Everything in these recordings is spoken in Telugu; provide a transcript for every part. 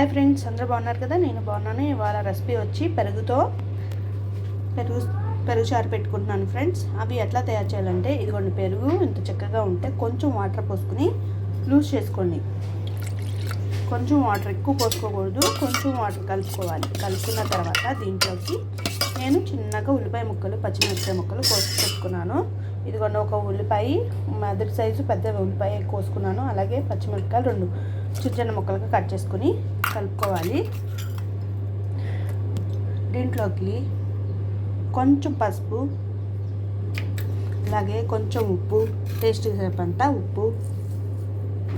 హాయ్ ఫ్రెండ్స్, అందరూ బాగున్నారు కదా? నేను బాగున్నాను. ఇవాళ రెసిపీ వచ్చి పెరుగు చారు పెట్టుకుంటున్నాను ఫ్రెండ్స్. అవి ఎట్లా తయారు చేయాలంటే, ఇదిగోండి పెరుగు ఇంత చక్కగా ఉంటే కొంచెం వాటర్ పోసుకుని లూజ్ చేసుకోండి. కొంచెం వాటర్ ఎక్కువ పోసుకోకూడదు, కొంచెం వాటర్ కలుపుకోవాలి. కలుపుకున్న తర్వాత దీంట్లోకి నేను చిన్నగా ఉల్లిపాయ ముక్కలు, పచ్చిమిరపకాయ ముక్కలు కోసి పెట్టుకున్నాను. ఇదిగోండి ఒక ఉల్లిపాయ, మొదటి సైజు పెద్ద ఉల్లిపాయ కోసుకున్నాను. అలాగే పచ్చిమిరపకాయలు 2 చిన్న ముక్కలుగా కట్ చేసుకుని కలుపుకోవాలి. దీంట్లోకి కొంచెం పసుపు, అలాగే కొంచెం ఉప్పు, టేస్టీ సరిపడంత ఉప్పు,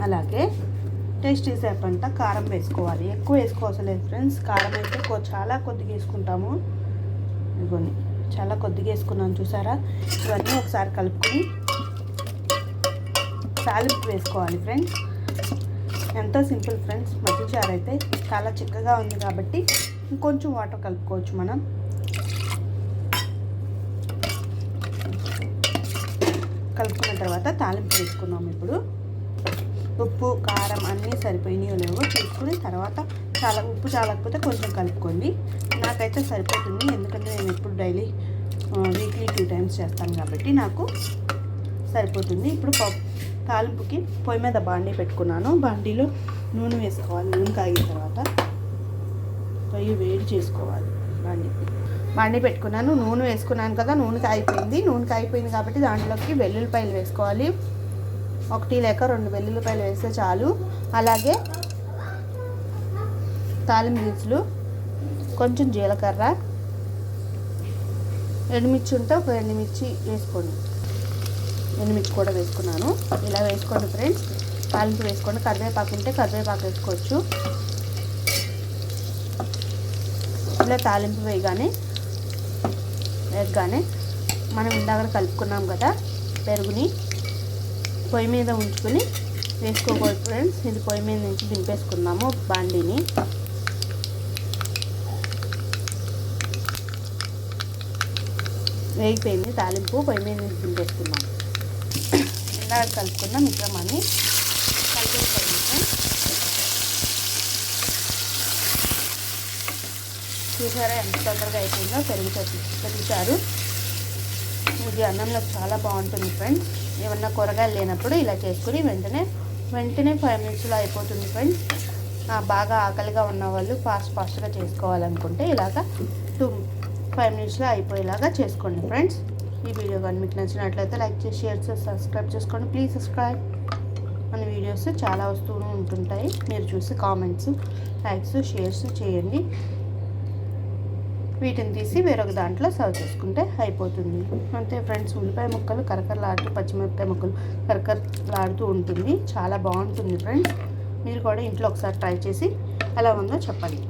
అలాగే టేస్టీ సరిపడంత కారం వేసుకోవాలి. ఎక్కువ వేసుకోవసరం లేదు ఫ్రెండ్స్. కారం అయితే చాలా కొద్దిగా వేసుకుంటాము. ఇదిగోండి చాలా కొద్దిగా వేసుకున్నాను, చూసారా? ఇవన్నీ ఒకసారి కలుపుకొని తాలింపు వేసుకోవాలి ఫ్రెండ్స్. ఎంతో సింపుల్ ఫ్రెండ్స్. మజ్జిగ చారు అయితే చాలా చిక్కగా ఉంది కాబట్టి ఇంకొంచెం వాటర్ కలుపుకోవచ్చు మనం. కలుపుకున్న తర్వాత తాలింపు వేసుకున్నాము. ఇప్పుడు ఉప్పు కారం అన్నీ సరిపోయినాయో లేవో చూసుకుని తర్వాత ఉప్పు చాలకపోతే కొంచెం కలుపుకోండి. నాకైతే సరిపోతుంది, ఎందుకంటే నేను ఎప్పుడు డైలీ వీక్లీ 2 times చేస్తాను కాబట్టి నాకు సరిపోతుంది. ఇప్పుడు తాలింపుకి పొయ్యి మీద బాండీ పెట్టుకున్నాను. బాండీలో నూనె వేసుకోవాలి. నూనె కాగిన తర్వాత పొయ్యి వేడి చేసుకోవాలి. బాండీ పెట్టుకున్నాను, నూనె వేసుకున్నాను కదా. నూనె కాగిపోయింది కాబట్టి దాంట్లోకి వెల్లుల్లిపాయలు వేసుకోవాలి. 1 లేక 2 వెల్లుల్లిపాయలు వేస్తే చాలు. అలాగే తాలింపు దినుసులు, కొంచెం జీలకర్ర, ఎండుమిర్చి ఉంటే ఒక ఎండుమిర్చి వేసుకోండి. ఎండుమిర్చి కూడా వేసుకున్నాను. ఇలా వేసుకోండి ఫ్రెండ్స్. తాలింపు వేసుకోండి. కరివేపాకు ఉంటే కరివేపాకు వేసుకోవచ్చు. ఇలా తాలింపు వేయగానే మనం ఇందాక కలుపుకున్నాం కదా పెరుగుని, పొయ్యి మీద ఉంచుకొని వేసుకోకూడదు ఫ్రెండ్స్. ఇది పొయ్యి మీద నుంచి దింపేసుకున్నాము బాండీని. వేగిపోయింది తాలింపు, పొయ్యి మీద నుంచి దింపేసుకున్నాము. ఇందాక కలుపుకున్న మిశ్రమాన్ని కలిపేసుకోండి ఫ్రెండ్స్. చూసారా ఎంత తొందరగా అయిపోయిందో పెరుగు చారు. ఇది అన్నంలో చాలా బాగుంటుంది ఫ్రెండ్స్. ఏమన్నా కూరగాయలు లేనప్పుడు ఇలా చేసుకుని వెంటనే 5 minutesలో అయిపోతుంది ఫ్రెండ్స్. బాగా ఆకలిగా ఉన్న వాళ్ళు ఫాస్ట్గా చేసుకోవాలనుకుంటే ఇలాగా 5 minutesలో అయిపోయేలాగా చేసుకోండి ఫ్రెండ్స్. ఈ వీడియో కానీ మీకు నచ్చినట్లయితే లైక్ చేసి, షేర్ చేసి, సబ్స్క్రైబ్ చేసుకోండి. Please subscribe. మన వీడియోస్ చాలా వస్తూ ఉంటుంటాయి. మీరు చూసి కామెంట్స్, లైక్స్, షేర్స్ చేయండి. వీటిని తీసి వేరొక దాంట్లో సర్వ్ చేసుకుంటే అయిపోతుంది. అంతే ఫ్రెండ్స్. ఉల్లిపాయ ముక్కలు కరకరలాడుతూ, పచ్చిమిరపకాయ ముక్కలు కరకరలాడుతూ ఉంటుంది. చాలా బాగుంటుంది ఫ్రెండ్స్. మీరు కూడా ఇంట్లో ఒకసారి ట్రై చేసి ఎలా ఉందో చెప్పండి.